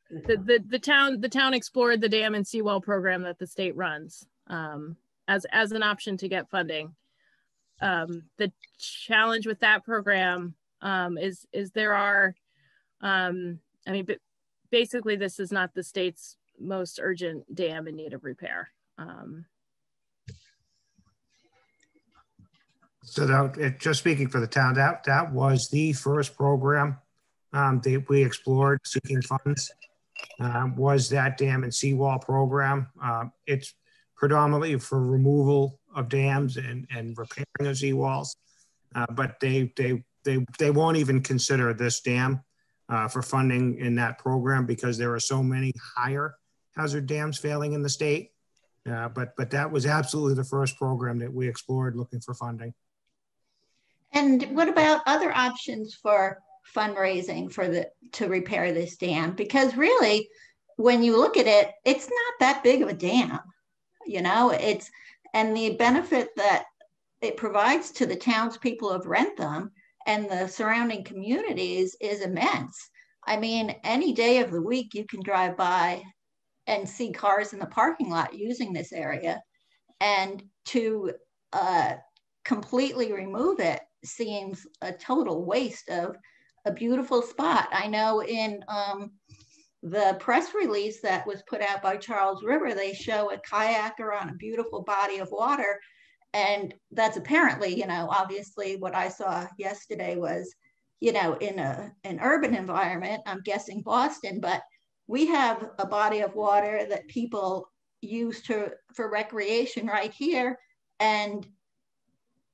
The town explored the dam and seawall program that the state runs as an option to get funding. The challenge with that program is there are, I mean, basically this is not the state's most urgent dam in need of repair. So just speaking for the town, that was the first program that we explored seeking funds, was that dam and seawall program. It's predominantly for removal of dams and repairing of seawalls, but they won't even consider this dam for funding in that program because there are so many higher hazard dams failing in the state. But that was absolutely the first program that we explored looking for funding. And what about other options for fundraising to repair this dam? Because really, when you look at it, it's not that big of a dam, you know, and the benefit that it provides to the townspeople of Wrentham and the surrounding communities is immense. I mean, any day of the week you can drive by and see cars in the parking lot using this area, and to completely remove it seems a total waste of a beautiful spot. I know in the press release that was put out by Charles River, they show a kayaker on a beautiful body of water. And that's apparently, you know, obviously what I saw yesterday was, you know, in an urban environment, I'm guessing Boston, but we have a body of water that people use for recreation right here. And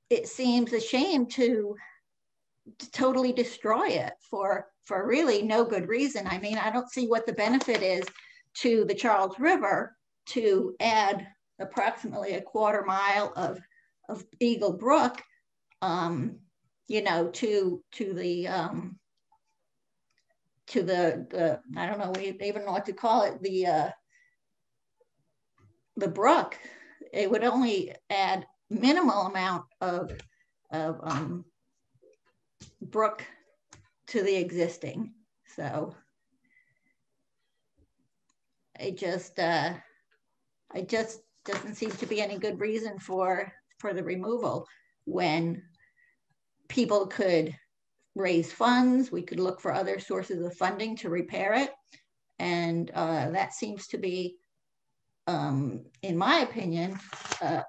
it seems a shame to totally destroy it for really no good reason. I mean, I don't see what the benefit is to the Charles River to add approximately a quarter mile of Eagle Brook, you know, to the I don't know, we even know what to call it, the brook. It would only add minimal amount of brook to the existing. So it just doesn't seem to be any good reason for the removal when people could raise funds. We could look for other sources of funding to repair it. And that seems to be, in my opinion,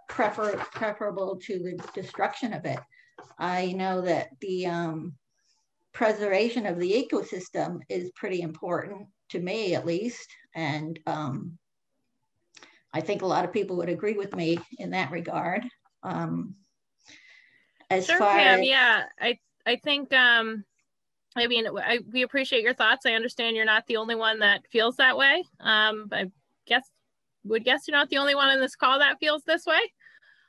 preferable to the destruction of it. I know that the preservation of the ecosystem is pretty important to me, at least. And I think a lot of people would agree with me in that regard. As sure, far Pam, as, yeah, I think, I mean, we appreciate your thoughts. I understand you're not the only one that feels that way. I would guess you're not the only one in this call that feels this way.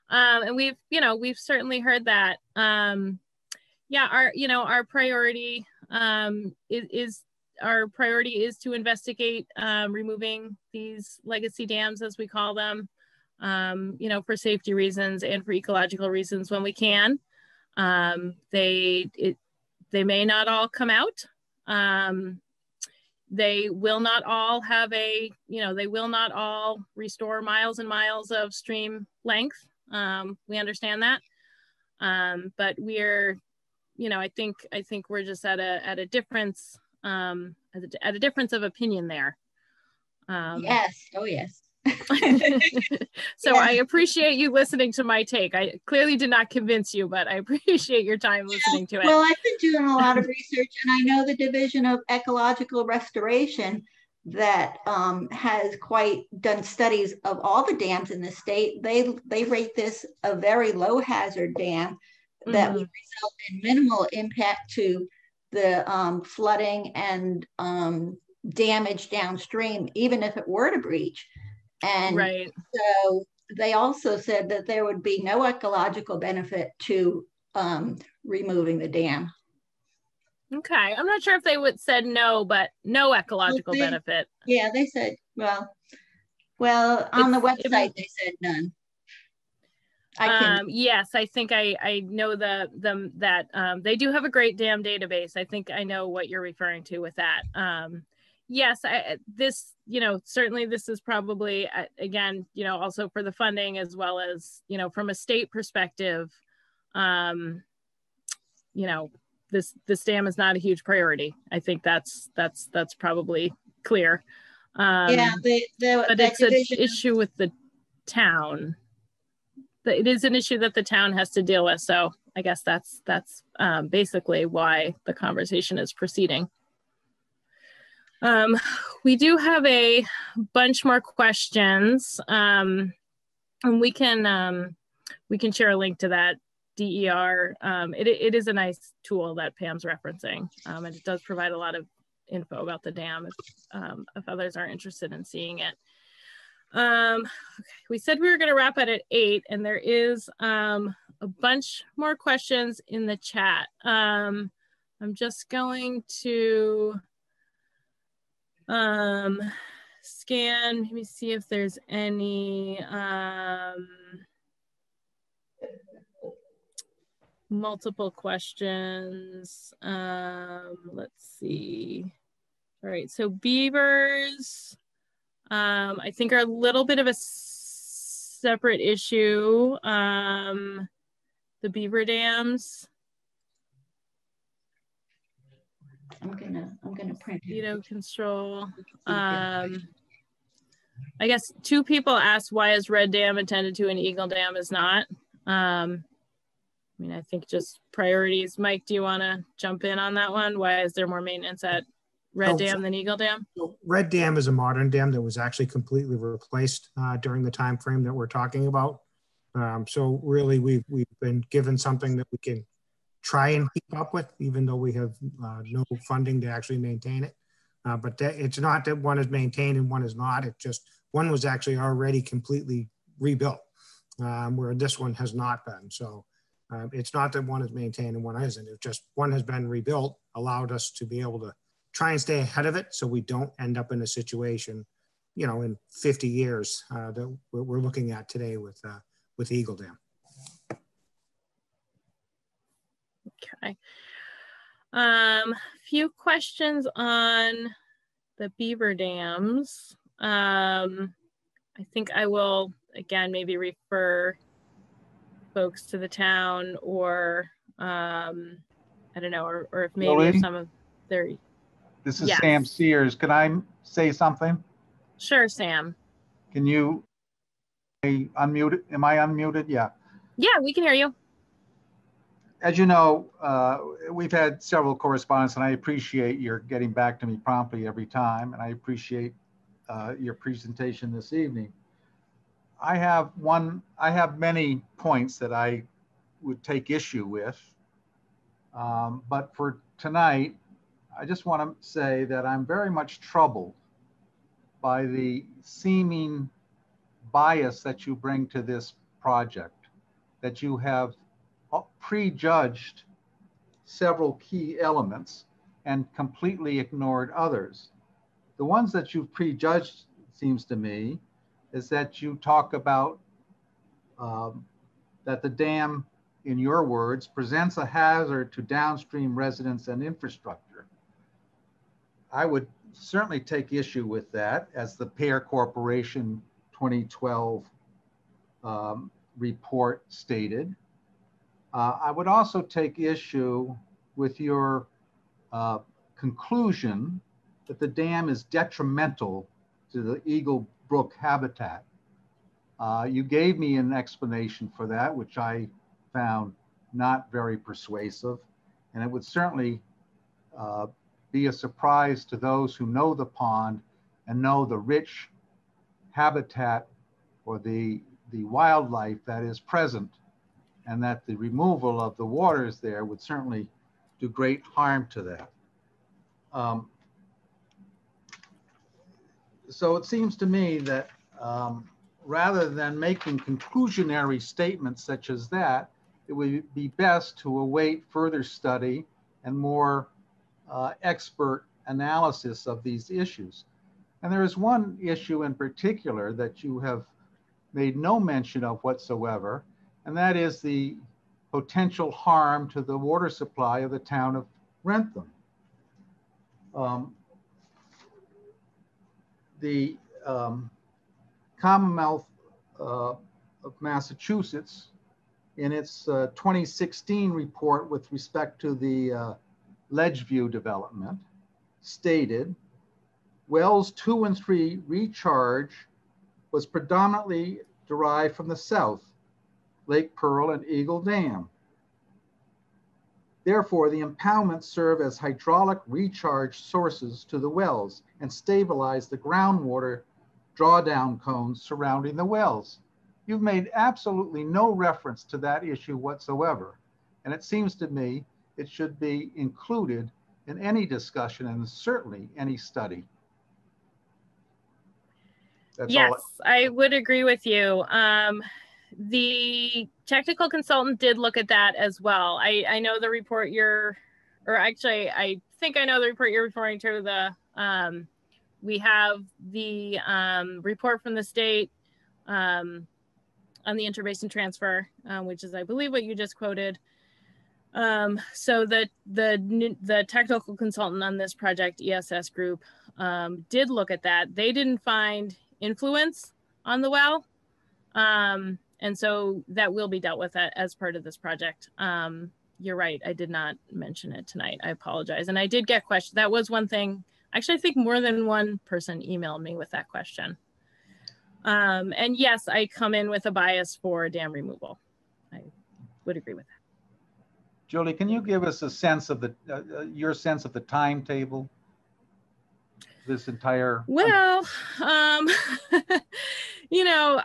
And we've certainly heard that. Yeah, our priority is to investigate removing these legacy dams, as we call them, for safety reasons and for ecological reasons when we can. They may not all come out. They will not all have they will not all restore miles and miles of stream length. We understand that. But we're, I think we're just at a difference, at a difference of opinion there. yes, oh yes. So yeah. I appreciate you listening to my take. I clearly did not convince you, but I appreciate your time listening to it. Well, I've been doing a lot of research, and I know the Division of Ecological Restoration that has quite done studies of all the dams in the state. They rate this a very low hazard dam that would result in minimal impact to the flooding and damage downstream, even if it were to breach. And right. So they also said that there would be no ecological benefit to removing the dam. Okay, I'm not sure if they would said no, but no ecological benefit. Yeah, they said, well, on the website they said none. Yes, I think I know that they do have a great dam database. I think I know what you're referring to with that. Yes, certainly this is probably, again, also for the funding, as well as, from a state perspective, this dam is not a huge priority. I think that's probably clear. Yeah, but it's an issue with the town. It is an issue that the town has to deal with. So I guess that's basically why the conversation is proceeding. We do have a bunch more questions, and we can share a link to that DER. It is a nice tool that Pam's referencing, and it does provide a lot of info about the dam if others are interested in seeing it. Okay. We said we were going to wrap it at 8, and there is a bunch more questions in the chat. I'm just going to scan, let me see if there's any multiple questions. Let's see. All right, so beavers, I think are a little bit of a separate issue. The beaver dams. I'm gonna print it. Mosquito control. I guess 2 people asked, why is Red Dam attended to and Eagle Dam is not? I mean, I think just priorities. Mike, do you want to jump in on that one? Why is there more maintenance at Red Dam than Eagle Dam? Red Dam is a modern dam that was actually completely replaced during the time frame that we're talking about. So really, we've been given something that we can try and keep up with, even though we have no funding to actually maintain it. But it's not that one is maintained and one is not. It's just one was actually already completely rebuilt, where this one has not been. So it's not that one is maintained and one isn't. It's just one has been rebuilt, allowed us to be able to try and stay ahead of it, so we don't end up in a situation, in 50 years that we're looking at today with Eagle Dam. Okay. Few questions on the beaver dams. I think I will, again, maybe refer folks to the town, or I don't know, or if maybe Julie? if some of their... This is Yes. Sam Sears. Can I say something? Sure, Sam. Can you unmute? Am I unmuted? Yeah. Yeah, we can hear you. As you know, we've had several correspondence, and I appreciate your getting back to me promptly every time, and I appreciate your presentation this evening. I have many points that I would take issue with, but for tonight, I just want to say that I'm very much troubled by the seeming bias that you bring to this project, that you have prejudged several key elements and completely ignored others. The ones that you've prejudged, it seems to me, is that you talk about that the dam, in your words, presents a hazard to downstream residents and infrastructure. I would certainly take issue with that, as the Pear Corporation 2012 report stated. I would also take issue with your conclusion that the dam is detrimental to the Eagle Brook habitat. You gave me an explanation for that, which I found not very persuasive, and it would certainly be a surprise to those who know the pond and know the rich habitat or the wildlife that is present, and that the removal of the waters there would certainly do great harm to that. So it seems to me that rather than making conclusionary statements such as that, it would be best to await further study and more expert analysis of these issues. And there is one issue in particular that you have made no mention of whatsoever, and that is the potential harm to the water supply of the town of Wrentham. The Commonwealth of Massachusetts, in its 2016 report with respect to the Ledgeview development, stated wells 2 and 3 recharge was predominantly derived from the south, Lake Pearl and Eagle Dam. Therefore, the impoundments serve as hydraulic recharge sources to the wells and stabilize the groundwater drawdown cones surrounding the wells. You've made absolutely no reference to that issue whatsoever. And it seems to me it should be included in any discussion and certainly any study. That's yes, all. I would agree with you. The technical consultant did look at that as well. I know the report I think I know the report you're referring to. We have the report from the state on the interbasin transfer, which is, I believe, what you just quoted. So the technical consultant on this project, ESS Group, did look at that. They didn't find influence on the well. And so that will be dealt with as part of this project. You're right, I did not mention it tonight. I apologize. And I did get questions. That was one thing. Actually, I think more than one person emailed me with that question. And yes, I come in with a bias for dam removal. I would agree with that. Julie, can you give us a sense of your sense of the timetable? This entire. Well, you know,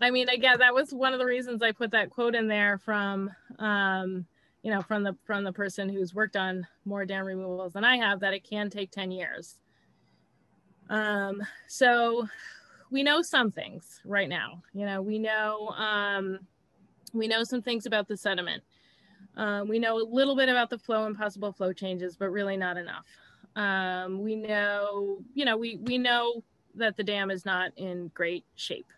I mean, again, that was one of the reasons I put that quote in there from, you know, from the person who's worked on more dam removals than I have, that it can take 10 years. So we know some things right now. You know, we know some things about the sediment. We know a little bit about the flow and possible flow changes, but really not enough. We know, you know, we know that the dam is not in great shape.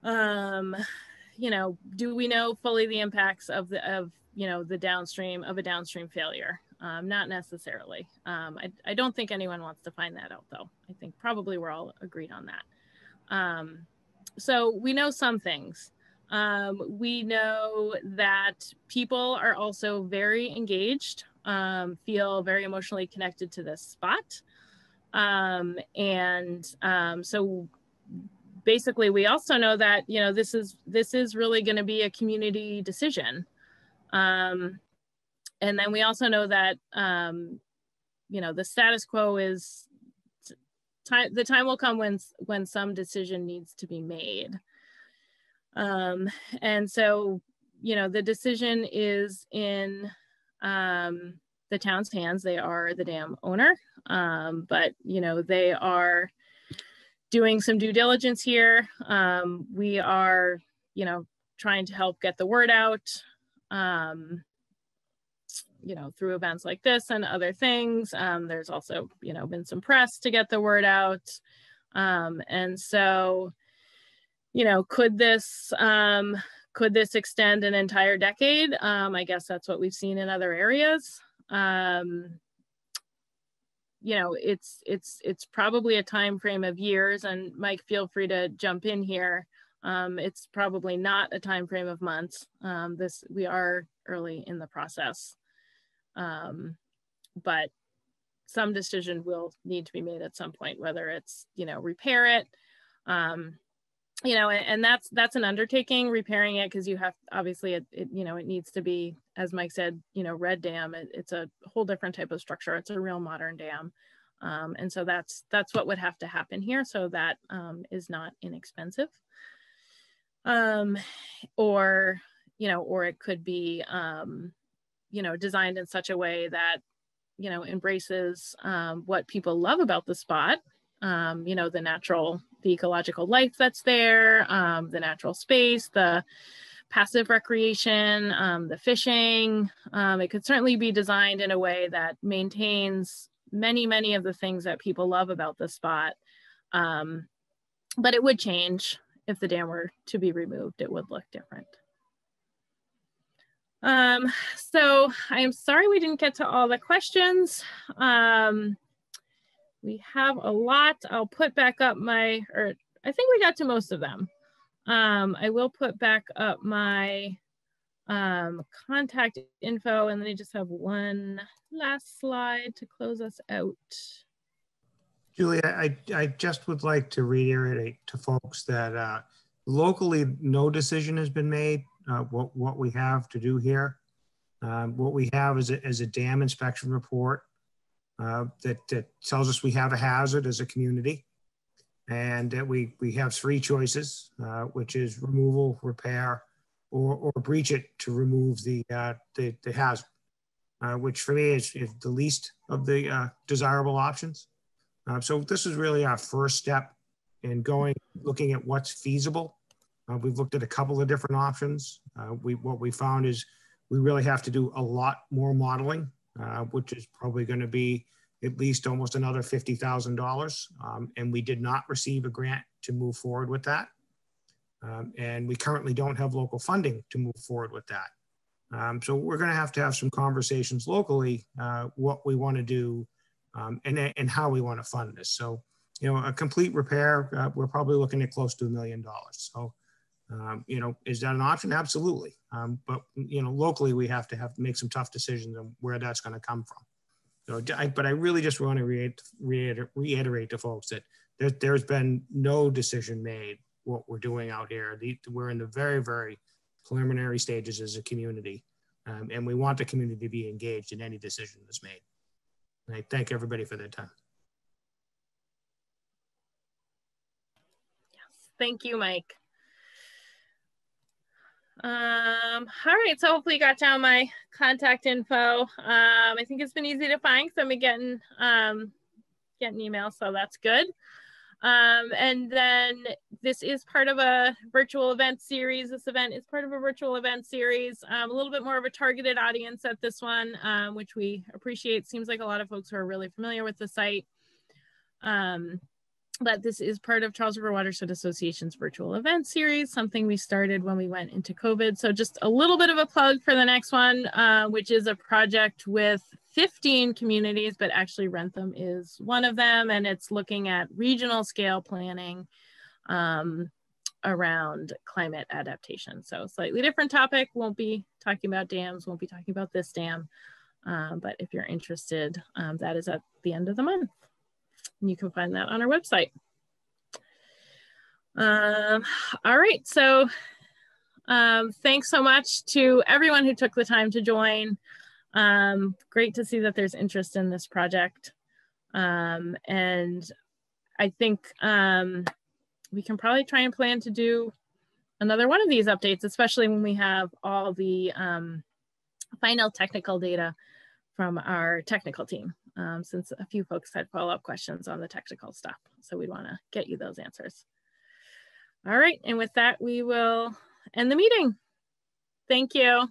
You know, do we know fully the impacts of the downstream of a downstream failure. Not necessarily. I don't think anyone wants to find that out though. I think probably we're all agreed on that. So we know some things. We know that people are also very engaged, feel very emotionally connected to this spot. So basically we also know that, this is really going to be a community decision. And then we also know that, the status quo is the time will come when some decision needs to be made. And so, the decision is in the town's hands. They are the dam owner, but, they are doing some due diligence here. We are, trying to help get the word out, through events like this and other things. There's also, been some press to get the word out. And so, could this extend an entire decade? I guess that's what we've seen in other areas. It's probably a time frame of years, and Mike, feel free to jump in here. It's probably not a time frame of months. We are early in the process, but some decision will need to be made at some point, whether it's repair it, and that's an undertaking, repairing it, because you have, obviously it needs to be, as Mike said, red dam, it's a whole different type of structure. It's a real modern dam. And so that's what would have to happen here. So that is not inexpensive. Or it could be, designed in such a way that, embraces what people love about the spot, the ecological life that's there, the natural space, the passive recreation, the fishing. It could certainly be designed in a way that maintains many of the things that people love about the spot. But it would change if the dam were to be removed. It would look different. So I'm sorry we didn't get to all the questions. We have a lot. I'll put back up I think we got to most of them. I will put back up my contact info, and then I just have one last slide to close us out. Julie, I just would like to reiterate to folks that locally, no decision has been made. What we have to do here, what we have is a dam inspection report that tells us we have a hazard as a community, and that we have three choices, which is removal, repair, or breach it to remove the hazard, which for me is the least of the desirable options. So this is really our first step in looking at what's feasible. We've looked at a couple of different options. What we found is we really have to do a lot more modeling, which is probably going to be at least almost another $50,000. And we did not receive a grant to move forward with that. And we currently don't have local funding to move forward with that. So we're going to have some conversations locally, what we want to do and how we want to fund this. So, a complete repair, we're probably looking at close to $1 million. So, is that an option? Absolutely. But, locally, we have to make some tough decisions on where that's going to come from. So, but I really just want to reiterate to folks that there's been no decision made what we're doing out here. We're in the very, very preliminary stages as a community. And we want the community to be engaged in any decision that's made. And I thank everybody for their time. Yes, thank you, Mike. All right, so hopefully you got down my contact info. I think it's been easy to find, so I'm getting emails, so that's good. And then this is part of a virtual event series. This event is part of a virtual event series, a little bit more of a targeted audience at this one, which we appreciate. Seems like a lot of folks who are really familiar with the site. but this is part of Charles River Watershed Association's virtual event series, something we started when we went into COVID. So just a little bit of a plug for the next one, which is a project with 15 communities, but actually Wrentham is one of them. And it's looking at regional scale planning around climate adaptation. So slightly different topic, won't be talking about dams, won't be talking about this dam. But if you're interested, that is at the end of the month. And you can find that on our website. All right, so thanks so much to everyone who took the time to join. Great to see that there's interest in this project. And I think we can probably try and plan to do another one of these updates, especially when we have all the final technical data from our technical team, since a few folks had follow-up questions on the technical stuff. So we'd want to get you those answers. All right, and with that, we will end the meeting. Thank you.